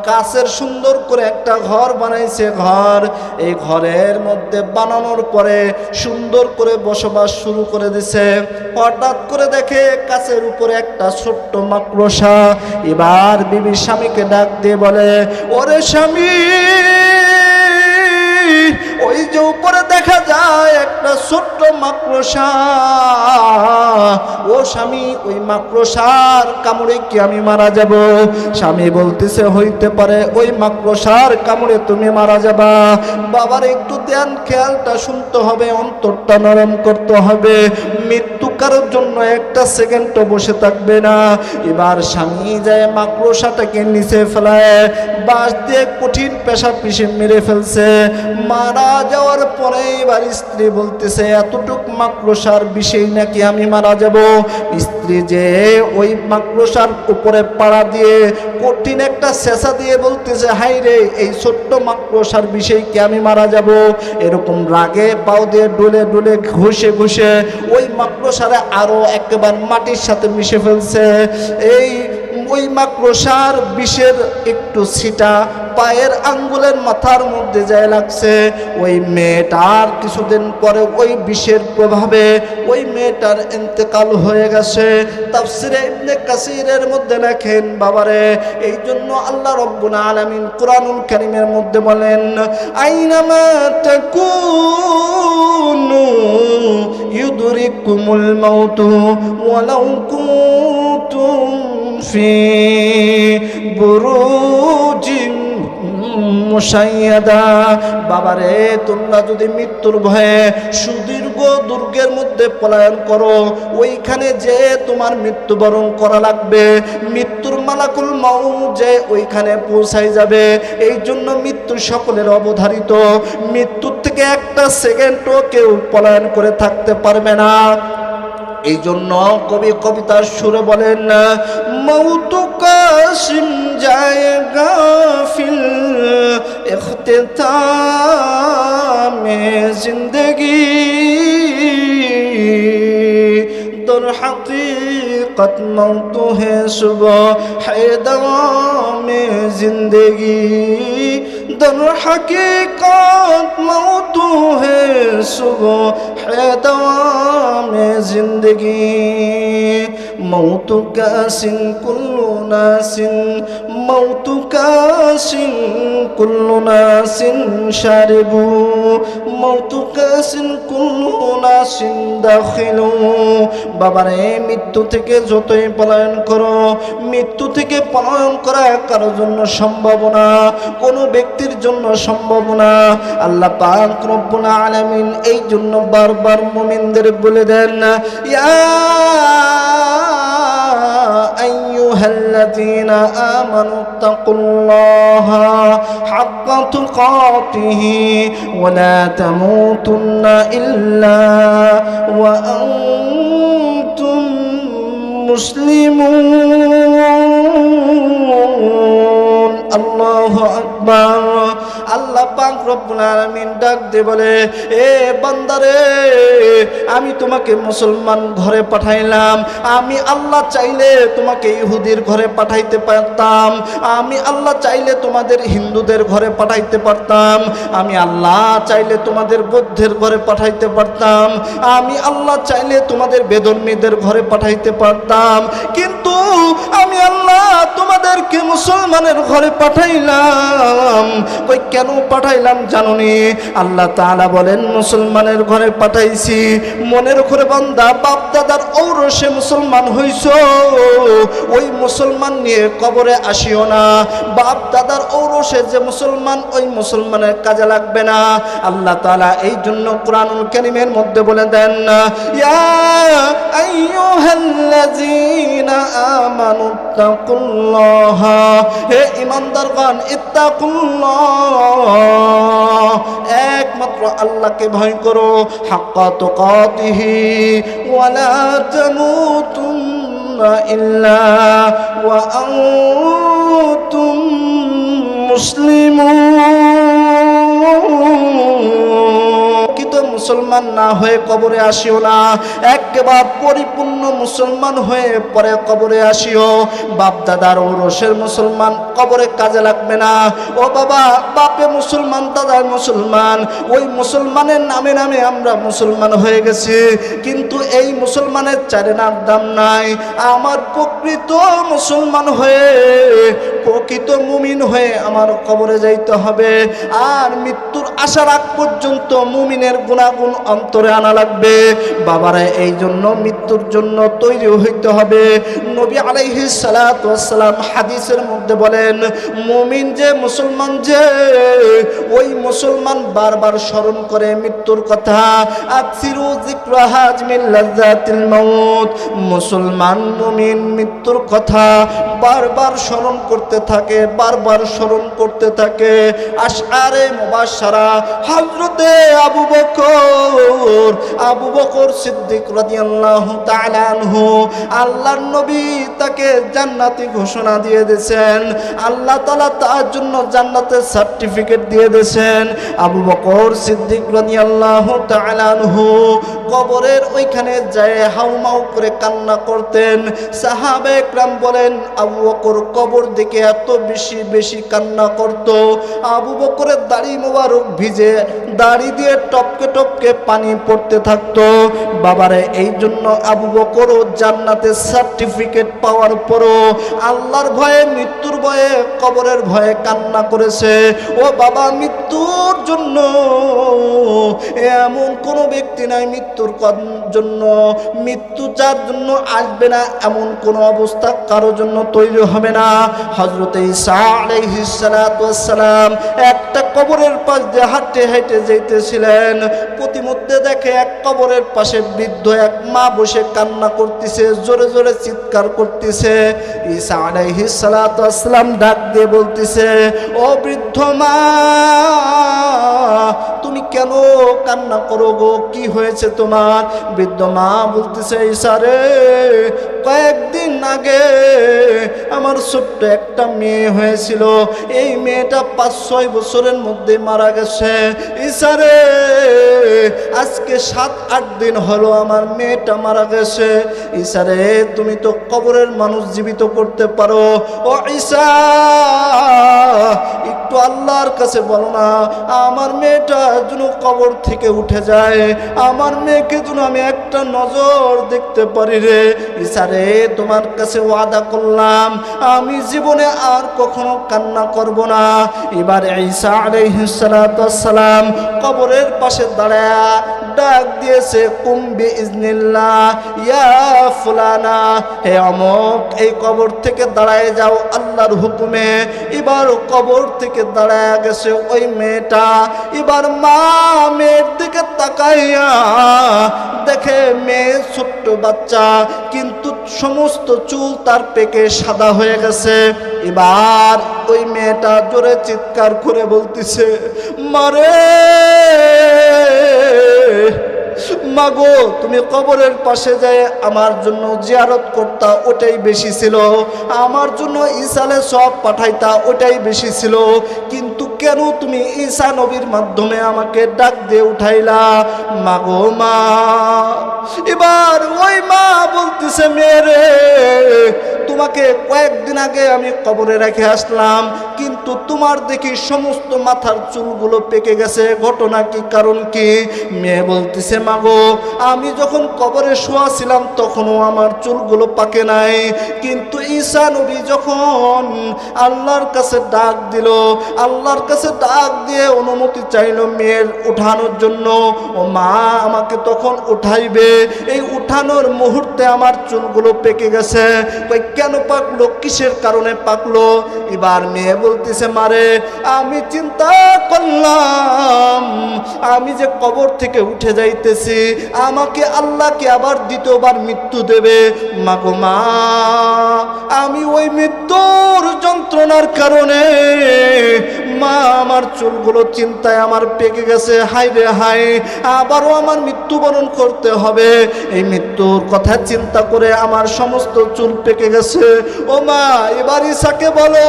কাছের সুন্দর করে একটা ঘর বানাইছে। ঘর, এই ঘরের মধ্যে বানানোর পরে সুন্দর করে বসবাস শুরু করে দিছে। হঠাৎ করে দেখে কাছের উপরে একটা ছোট্ট মাকড়সা। এবার বিবি স্বামীকে ডাক দিয়ে বলে, ওরে স্বামী, ওই যে উপরে দেখা যায় একটা ছোট্ট মাকড়সা, ও স্বামী, ওই মাকড়সার কামড়ে কি আমি মারা যাব? স্বামী বলতেছে, হইতে পারে, ওই মাকড়সার কামড়ে তুমি মারা যাবা। বাবার একটু ধ্যান খেয়ালটা শুনতে হবে, অন্তরটা নরম করতে হবে। মৃত্যু কারোর জন্য একটা সেকেন্ডও বসে থাকবে না। এবার স্বামী যায় মাকড়সাটাকে নিচে ফেলায়, বাঁশ দিয়ে কঠিন পেশা পিষে মেরে ফেলছে। মারা যাওয়ার পরে এবার স্ত্রী বলতেছে, এতটুক মাকড়সার বিষয় নাকি আমি মারা যাব? স্ত্রী যে ওই মাকড়সার উপরে পাড়া দিয়ে কঠিন একটা শেষা দিয়ে বলতেছে, হাই রে, এই ছোট্ট মাকড়সার বিষয় কি আমি মারা যাব? এরকম রাগে পাও দিয়ে ডুলে ডুলে ঘষে ঘষে ওই মাকড়সারে আরো একেবারে মাটির সাথে মিশে ফেলছে। ওই মাকড়সার বিষের একটু ছিটা পায়ের আঙ্গুলের মাথার মধ্যে যায় লাগছে। ওই মেয়েটার কিছুদিন পরে ওই বিষের প্রভাবে ওই মেয়েটার ইন্তেকাল হয়ে গেছে। তাফসিরে ইবনে কাসিরের মধ্যে লেখেন, বাবারে, এই জন্য আল্লাহ রাব্বুল আলামিন কুরআনুল কারীমের মধ্যে বলেন, আইনামা তাকুনু ইউদরিকুমুল মাউতু ওয়ালাউ কুনতুম ফি বুরুজিন মুশাইয়াদা। বাবারে, তোমরা যদি মৃত্যুর ভয়ে সুদীর্ঘ দুর্গের মধ্যে পলায়ন করো, ওইখানে যে তোমার মৃত্যুবরণ করা লাগবে, মৃত্যুর মালাকুল মাউত যে ওইখানে পৌঁছাই যাবে। এই জন্য মৃত্যু সকলের অবধারিত। মৃত্যুর থেকে একটা সেকেন্ডও কেউ পলায়ন করে থাকতে পারবে না। এই জন্য কবি কবিতার সুরে বলেন, মৌতু কাসিম জায়গা ফিল ইখতিতামে জিন্দগি, দর হकीकत मौत है सुबह दवामे जिंदगी, दर हकीकत मौत है सुबह दवामे जिंदगी, मौत का सिन कुल्लु नासिन, मौत का सिन कुल्लु नासिन शारिबू, मौत का सिन कुल्लु नासिन दाखिलू। বাবারে, মৃত্যু থেকে যতই পলায়ন করো, মৃত্যু থেকে পলায়ন করা কারোর জন্য সম্ভব না, কোনো ব্যক্তির জন্য সম্ভব না। আল্লাহ পাক রব্বুল আলামিন এই জন্য বারবার মুমিনদের বলে দেন, ইয়া আইয়ুহাল্লাযীনা আমানু তাকুল্লাহা হাক্কা তুকাতিহি ওয়া লা তামুতুন্না ইল্লা ওয়া আনতুম মুসলিমুন। আল্লাহু আকবার। পাক রব্বুল আলামিন ডাক দিয়ে বলে, এ বান্দারে, আমি তোমাকে মুসলমান ঘরে পাঠাইলাম। আমি আল্লাহ চাইলে তোমাকে ইহুদির ঘরে পাঠাইতে পারতাম, আমি আল্লাহ চাইলে তোমাদের হিন্দুদের ঘরে পাঠাইতে পারতাম, আমি আল্লাহ চাইলে তোমাদের বৌদ্ধের ঘরে পাঠাইতে পারতাম, আমি আল্লাহ চাইলে তোমাদের বেদর্মীদের ঘরে পাঠাইতে পারতাম, কিন্তু আমি আল্লাহ তোমাদেরকে মুসলমানের ঘরে পাঠাইলাম। কই কেন পাঠাইলাম জানোনি? আল্লাহ তাআলা বলেন, মুসলমানের ঘরে পাঠাইছি মনের ঘরে বান্দা বাপ দাদার ঔরসে মুসলমান হইছো, ওই মুসলমান নিয়ে কবরে আসিও না। বাপ দাদার ঔরসে যে মুসলমান, ওই মুসলমানের কাজে লাগবে না। আল্লাহ তাআলা এই জন্য কুরআনুল কারীমের মধ্যে বলে দেন, ইয়া আইয়ুহাল্লাযীনা আমানু ইত্তাকুল্লাহা, হে ঈমানদারগণ, ইত্তাকুল্লাহ, একমাত্র আল্লাহকে ভয় করো, হাক্কা তুকাতিহি ওয়া লা তামুতুন্না ইল্লা ওয়া আনতুম মুসলিমুন। মুসলমান না হয়ে কবরে আসিও না, একেবারে পরিপূর্ণ মুসলমান হয়ে পরে কবরে আসিও। বাপ দাদার ঔরসের মুসলমান কবরে কাজে লাগবে না। ও বাবা, বাপে মুসলমান, দাদার মুসলমান, ওই মুসলমানের নামে নামে আমরা মুসলমান হয়ে গেছি, কিন্তু এই মুসলমানের চারেনার দাম নাই। আমার প্রকৃত মুসলমান হয়ে, প্রকৃত মুমিন হয়ে আমার কবরে যাইতে হবে। আর মৃত্যুর আসার আগ পর্যন্ত মুমিনের গুণাগুণ অন্তরে আনা লাগবে। বাবারা, এই জন্য মৃত্যুর জন্য তৈরি হইতে হবে। নবী আলাইহিস সালাতু ওয়াস সালাম হাদিসের মধ্যে বলেন, মুমিন যে, মুসলমান যে, ওই মুসলমান বারবার স্মরণ করে মৃত্যুর কথা। আকসিরু যিকরা হাজমিল লাযাতিল মাউত, মুসলমান মুমিন মৃত্যুর কথা বারবার স্মরণ করতে থাকে, বারবার স্মরণ করতে থাকে। আশআরে মুবাশশারা হযরতে আবু বকর সিদ্দিক রাদিয়াল্লাহু তাআলা আনহু, আল্লাহর নবী তাকে জান্নাতি ঘোষণা দিয়ে দিয়েছেন। আল্লাহ তাআলা তার জন্য জান্নাতের সার্টিফিকেট দিয়ে দিয়েছেন। আবু বকর সিদ্দিক রাদিয়াল্লাহু তাআলা আনহু কবরের ওইখানে যায় হাউমাউ করে কান্না করতেন। সাহাবায়ে কেরাম বলেন, আবু বকর কবর দেখে এত বেশি বেশি কান্না করত, আবু বকরের দাড়ি মোবারক ভিজে, দাড়ি দিয়ে টপকে টপকে পানি পড়তে থাকতো। বাবারে, এই জন্য আবু বকরও জান্নাতের সার্টিফিকেট পাওয়ার পরও আল্লাহর ভয়ে, মৃত্যুর ভয়ে, কবরের ভয়ে কান্না করেছে। ও বাবা, মৃত্যুর জন্য এমন কোনো ব্যক্তি নাই, মৃত্যুর জন্য, মৃত্যু যার জন্য আসবে না এমন কোনো অবস্থা কারো জন্য তৈরি হবে না। হযরত ঈসা আলাইহিস সালাতু ওয়াস সালাম একটা কবরের পাশ দিয়ে হাঁটতে হেঁটে যাইতেছিলেন। প্রতিমধ্যে দেখে এক কবরের পাশে বৃদ্ধ এক মা বসে কান্না করতেছে, জোরে জোরে চিৎকার করতেছে। ঈসা আলাইহিস সালাতু ওয়াস সালাম ডাক দিয়ে বলতেছে, ও বৃদ্ধ মা, তুমি কেন কান্না করো গো? কি হয়েছে তোমার? বৃদ্ধ মা বলতেছে, ঈসা রে, কয়েকদিন আগে আমার ছোট্ট একটা মেয়ে হয়েছিল, এই মেয়েটা 5-6 বছরের মধ্যে মারা গেছে। ঈসা রে, আজকে 7-8 দিন হলো আমার মেয়েটা মারা গেছে। ঈসা রে, তুমি তো কবরের মানুষ জীবিত করতে পারো। ও ঈসা, একটু আল্লাহর কাছে বলো না, আমার মেয়েটা যেন কবর থেকে উঠে যায়, আমার মেয়েকে যেন আমি একটা নজর দেখতে পারি রে। ঈসা রে, তোমার কাছে ওয়াদা করলাম, আমি জীবনে আর কখনো কান্না করব না। এবার ঈসা আলাইহিস সালাতু ওয়াস সালাম কবরের পাশে দাঁড়ায়া ডাক দিয়েছে, কুম বিইজনিল্লাহ ইয়া ফুলানা, হে অমুক, এই কবর থেকে দাঁড়ায় যাও আল্লাহর হুকুমে। এবার কবর থেকে দাঁড়ায় গেছে ওই মেয়েটা। এবার মা মেয়ের দিকে তাকাইয়া দেখে মেয়ে ছোট্ট বাচ্চা, কিন্তু সমস্ত চুল তার পেকে সাদা হয়ে গেছে। এবার ওই মেয়েটা জোরে চিৎকার করে বলতেছে, মারে মাগো তুমি কবরের পাশে যায় আমার জন্য জিয়ারত করতা, ওটাই বেশি ছিল, আমার জন্য ঈসালে সব পাঠাইতা, ওটাই বেশি ছিল, কিন্তু কেন তুমি ঈসা নবীর মাধ্যমে আমাকে ডাক দিয়ে উঠাইলা? মাগো মা। এবার ওই মা বলতেছে, মেরে তোমাকে কয়েকদিন আগে আমি কবরে রেখে আসলাম, কিন্তু তোমার দেখি সমস্ত মাথার চুলগুলো পেকে গেছে, ঘটনা কি, কারণ কি? মেয়ে বলতেছে, মাগো আমি যখন কবরে শোয়া ছিলাম তখনও আমার চুলগুলো পাকে নাই, কিন্তু ঈসা নবী যখন আল্লাহর কাছে ডাক দিল, আল্লাহর কাছে ডাক দিয়ে অনুমতি চাইল মেয়ের উঠানোর জন্য, ও মা আমাকে তখন উঠাইবে, এই উঠানোর মুহূর্তে আমার চুলগুলো পেকে গেছে। কেন পাকলো, কিসের কারণে পাকলো? এবার মেয়ে বলতেছে, মারে আমি চিন্তা করলাম আমি যে কবর থেকে উঠে যাইতেছি, আমাকে আল্লাহকে আবার দ্বিতীয়বার মৃত্যু দেবে। মাগো মা, আমি ওই মৃত্যুর যন্ত্রণার কারণে মা আমার চুলগুলো চিন্তায় আমার পেকে গেছে, হাই রে হাই, আবারও আমার মৃত্যুবরণ করতে হবে, এই মৃত্যুর কথা চিন্তা করে আমার সমস্ত চুল পেকে গেছে। ও মা, এবার ঈসাকে বলো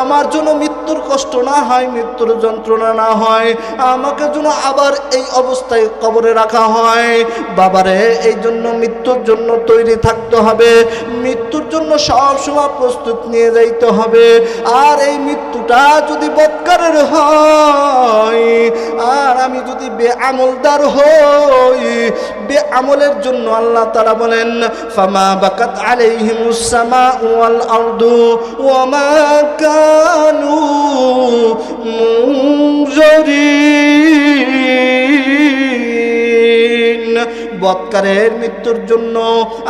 আমার জন্য মৃত্যুর কষ্ট না হয়, মৃত্যুর যন্ত্রণা না হয়, আমাকে যেন আবার এই অবস্থায় কবরে রাখা হয়। বাবারে, এই জন্য মৃত্যুর জন্য তৈরি থাকতে হবে, মৃত্যুর জন্য সবসময় প্রস্তুত নিয়ে যাইতে হবে। আর এই মৃত্যুটা যদি বৎকারের হয়, আর আমি যদি বেআমলদার হই, বেআমলের জন্য আল্লাহ তাআলা বলেন, ফামা বাকাত আলাইহিমুস সামাউ ওয়াল আরদু ওয়া মা কানু মুনজারিন। বৎকারের মৃত্যুর জন্য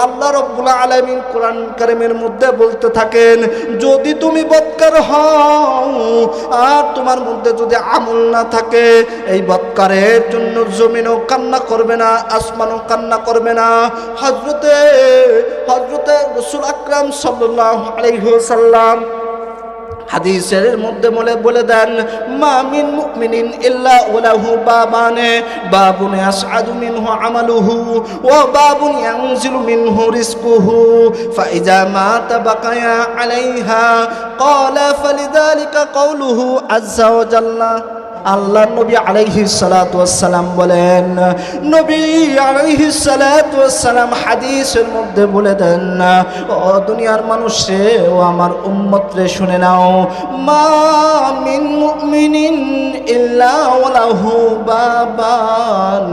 আল্লাহ রাব্বুল আলামিন কোরআন কারীমের মধ্যে বলতে থাকেন, যদি তুমি বৎকার হও আর তোমার মধ্যে যদি আমল না থাকে, এই বৎকারের জন্য জমিনও কান্না করবে না, আসমানও কান্না করবে না। হযরতে রাসূল আকরাম সাল্লাল্লাহু আলাইহি ওয়াসাল্লাম হাদিসের মধ্যে বলে দেন, মা মিন মুমিনিন ইল্লা ওয়ালাহু বাবানে, বাবুন ইয়াসআদু মিনহু আমালুহু ওয়া বাবুন ইয়ানজিলু মিনহু রিজকুহু, ফাইজা মাতা বাকায়া আলাইহা ক্বালা ফালিযালিকা কাওলুহু আযজা ওয়া জাল্লা। আল্লাহ নবী আলাইহিস সালাতু ওয়াস সালাম বলেন, নবী আলাইহিস সালাতু ওয়াস সালাম হাদিসের মধ্যে বলে দেন, ও দুনিয়ার মানুষে, ও আমার উম্মত রে শুনে নাও, মা মিন মুমিনিন ইল্লা ওয়ালাহু বাবান,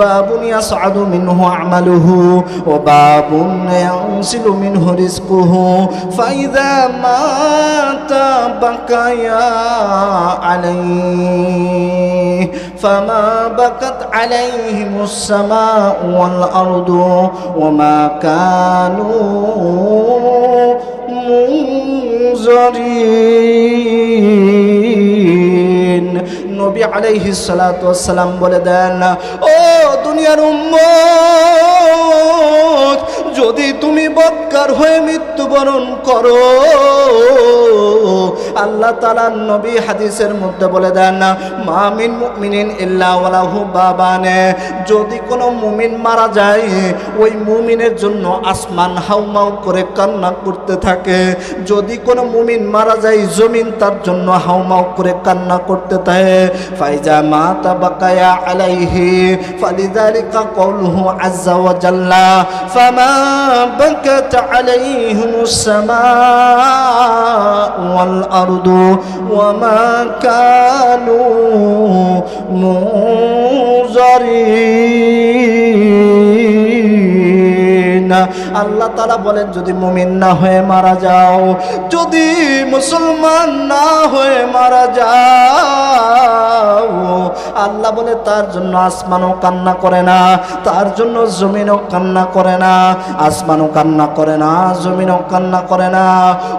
বাবুন ইয়াসআদু মিনহু আমালুহু ওয়া বাবুন ইয়ানসিলু মিনহু রিজকুহু, ফাইযা মাতা বাকায়া আলাইহি فما بكت عليهم السماء والأرض وما كانوا منذرين। নবী আলাইহিস সালাতু ওয়াস সালাম বলে দেন, ও দুনিয়ার উম্মত, যদি তুমি বৎকার হয়ে মৃত্যুবরণ করো, আল্লাহ তাআলা নবী হাদিসের মধ্যে বলে দেন, মা মিন মুমিনিন ইল্লা ওয়ালাহু বাবানে, যদি কোনো মুমিন মারা যায়, ওই মুমিনের জন্য আসমান হাউমাউ করে কান্না করতে থাকে। যদি কোনো মুমিন মারা যায়, জমিন তার জন্য হাউমাউ করে কান্না করতে থাকে। ফাইজা মাতা বাকায়া আলাইহি ফালিযালিকা কাওলুহু আযজা ওয়া জাল্লা, ফামা বাকাত আলাইহিমুস সামাউ ওয়াল আরদু ওয়া মা কানু মুনজারিন। আল্লাহ তাআলা বলেন, যদি মুমিন না হয়ে মারা যাও, যদি মুসলমান না হয়ে মারা যাও, আল্লাহ বলে তার জন্য আসমানও কান্না করে না, তার জন্য জমিনও কান্না করে না, আসমানও কান্না করে না, জমিনও কান্না করে না।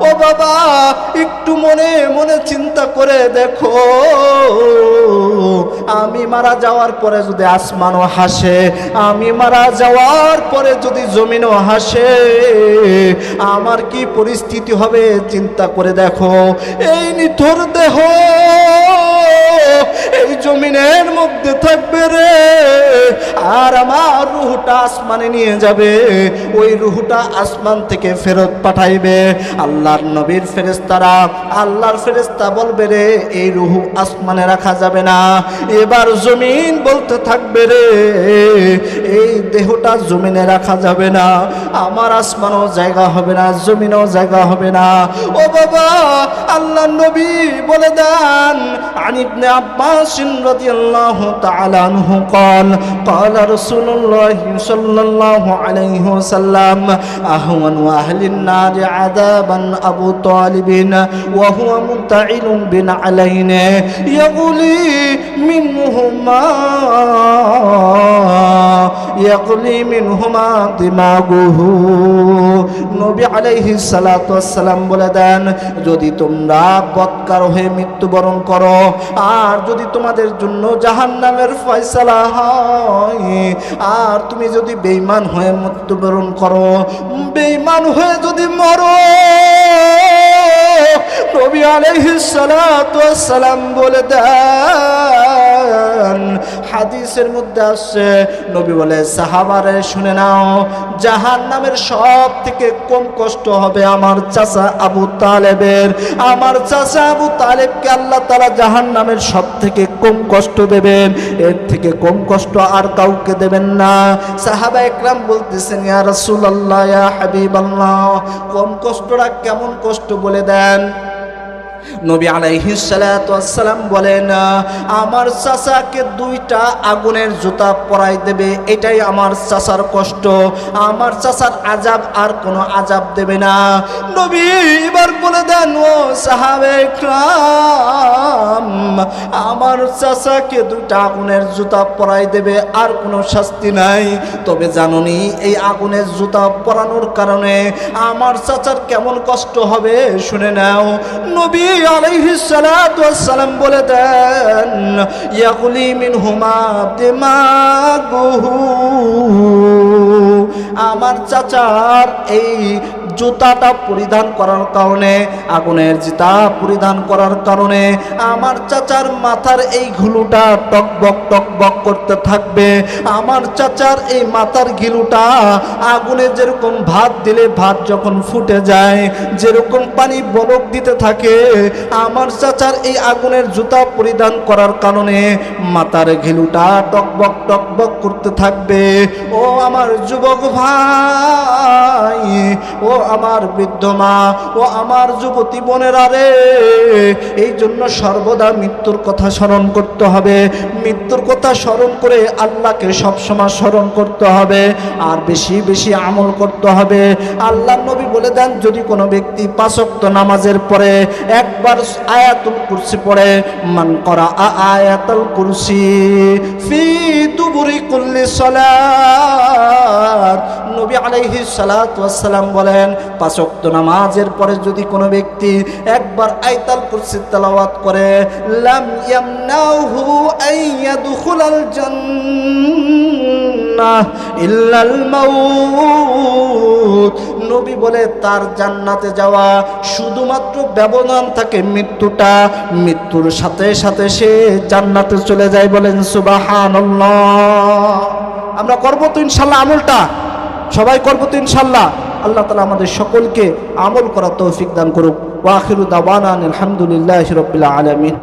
ও বাবা, একটু মনে মনে চিন্তা করে দেখো, আমি মারা যাওয়ার পরে যদি আসমানও হাসে, আমি মারা যাওয়ার পরে যদি জমিনও হাসে, আমার কি পরিস্থিতি হবে চিন্তা করে দেখো। এই নিথর দেহ এই জমিনের মধ্যে থাকবে রে, আর আমার রূহটা আসমানে নিয়ে যাবে। ওই রূহটা আসমান থেকে ফেরত পাঠাইবে আল্লাহর নবীর ফেরেশতারা। আল্লাহর ফেরেশতা বলবে রে এই রূহ আসমানে রাখা যাবে না। এবার জমিন বলতে থাকবে রে এই দেহটা জমিনে রাখা যাবে না, আমার আসমানও জায়গা হবে না, জমিনও জায়গা হবে না। ও বাবা, আল্লাহর নবী বলে দেন আন ইবনে আব্বাস রাদিয়াল্লাহু তাআলা আনহু قال قال رسول الله صلى الله عليه وسلم أهون أهل النار عذابا أبو طالب وهو منتعل بنعلين يغلي منهما دماغه। নবী আলাইহিস সালাতু ওয়াস সালাম বলে দেন, যদি তোমরা বদকার হয়ে মৃত্যুবরণ করো আর যদি তোমাদের জন্য জাহান্নামের ফয়সালা হয়, আর তুমি যদি বেঈমান হয়ে মৃত্যুবরণ করো, বেঈমান হয়ে যদি মরো, নবী আলাইহিস সালাতু ওয়াস সালাম বলে দেন, হাদিসের মধ্যে আসছে, নবী বলে সাহাবারে শুনে নাও, জাহান্নামের সব থেকে কম কষ্ট হবে আমার চাচা আবু তালেবের। আমার চাচা আবু তালেবকে আল্লাহ তাআলা জাহান্নামের সব থেকে কম কষ্ট দেবেন, এর থেকে কম কষ্ট আর কাউকে দেবেন না। সাহাবা একরাম বলতেছেন, ইয়া রাসূলুল্লাহ, ইয়া হাবিবাল্লাহ, কম কষ্টটা কেমন কষ্ট বলে দেন। নবী আলাইহিস সালাতু ওয়াস সালাম বলেন, আমার চাচাকে দুইটা আগুনের জুতা পরাই দেবে, এটাই আমার চাচার কষ্ট, আমার চাচার আযাব আর কোনো আযাব দেবে না। নবী এবার বলে দেন, ও সাহাবে کرام, আমার চাচাকে দুইটা আগুনের জুতা পরাই দেবে, আর কোনো শাস্তি নাই। তবে জানুনি এই আগুনের জুতা পরানোর কারণে আমার চাচার কেমন কষ্ট হবে, শুনে নাও। নবী আলাইহিস সালাতু ওয়াস সালাম বলে দেন, ইয়াগুলি মিনহুমা দিমাগুহু, আমার চাচার এই জুতাটা পরিধান করার কারণে, আগুনের জুতা পরিধান করার কারণে আমার চাচার মাথার এই ঘুলুটা টকবক করতে থাকবে। আমার চাচার এই মাথার ঘিলুটা আগুনে যেরকম ভাত দিলে ভাত যখন ফুটে যায়, যেরকম পানি বলক দিতে থাকে, আমার চাচার এই আগুনের জুতা পরিধান করার কারণে মাথার ঘিলুটা টকবক করতে থাকবে। ও আমার যুবক ভাই, ও আমার বৃদ্ধ মা, ও আমার যুবতী বোনেরা রে, এই জন্য সর্বদা মৃত্যুর কথা স্মরণ করতে হবে। মৃত্যুর কথা স্মরণ করে আল্লাহকে সবসময় স্মরণ করতে হবে, আর বেশি বেশি আমল করতে হবে। আল্লাহর নবী বলে দেন, যদি কোনো ব্যক্তি 5 ওয়াক্ত নামাজের পরে একবার আয়াতুল কুরসি পড়ে, মান করা আয়াতুল কুরসি ফি দুবুরি কুল্লি সালাত, নবী আলাইহিস সালাতু ওয়াস সালাম বলেন, 5 ওয়াক্ত নামাজের পরে যদি কোনো ব্যক্তি একবার আয়াতুল কুরসি তেলাওয়াত করে, লাম ইয়ামনাহু আইয়াদখুলাল জান্নাহ ইল্লাল মাউত, নবী বলে তার জান্নাতে যাওয়া শুধুমাত্র ব্যবধান থাকে মৃত্যুটা, মৃত্যুর সাথে সাথে সে জান্নাতে চলে যায়। বলেন সুবহানাল্লাহ। আমরা করবো তো ইনশাল্লাহ আমলটা, সবাই করবো তো ইনশাল্লাহ। আল্লাহ তাআলা আমাদের সকলকে আমল করার তৌফিক দান করুক। ওয়া আখিরু দাওয়ানা আলহামদুলিল্লাহি রাব্বিল আলামিন।